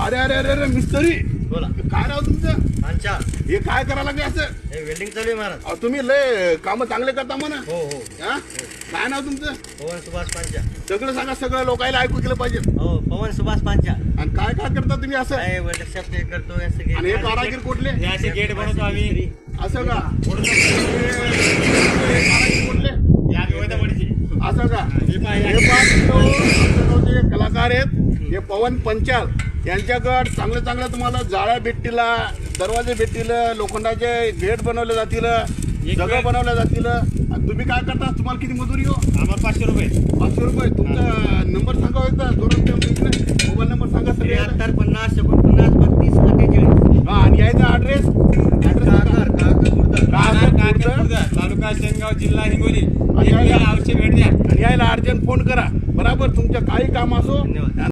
अरे अरे अरे अरे मिस्त्री बोला. काय नाव तुमचं? पांचा. हे काय करायला लागले असं? हे वेल्डिंग चालू आहे महाराज. अहो, तुम्ही लय काम चांगले करता म्हणा. हो हो. हा? काय नाव तुमचं? पवन सुभाष पांचा. सगळं सांगा, सगळं लोकायला ऐकू केलं पाहिजे. हो पवन सुभाष पांचा. आणि काय काय करता तुम्ही असं? काय वर्कशॉप ते करतो असं काही. आणि हे कारागीर कुठले? हे असे गेट बनवतो आम्ही. असं का? हे कारागीर कुठले? या आम्ही वैदावाडीचे. असं का? हे पहा, हे पहा, जे कलाकार आहेत हे पवन पंचाल यांच्याकडे चांगले चांगले तुम्हाला जाळ्या भेटतील, दरवाजे भेटतील, लोखंडाचे गेट बनवले जातील, जगह बनवल्या जातील. आणि तुम्ही काय करता? तुम्हाला किती मजुरी हो? आम्हाला 500 रुपये. 500 रुपये. तुमचा नंबर सांगा एकदा, मोबाईल नंबर सांगा सगळे. 73 50 49 32 48. हा, आणि यायचा ॲड्रेस तालुका शेनगाव, जिल्हा हिंगोली. आणि अवश्य भेट द्या. आणि यायला अर्जंट फोन करा. बराबर, तुमचं काही काम असो. धन्यवाद.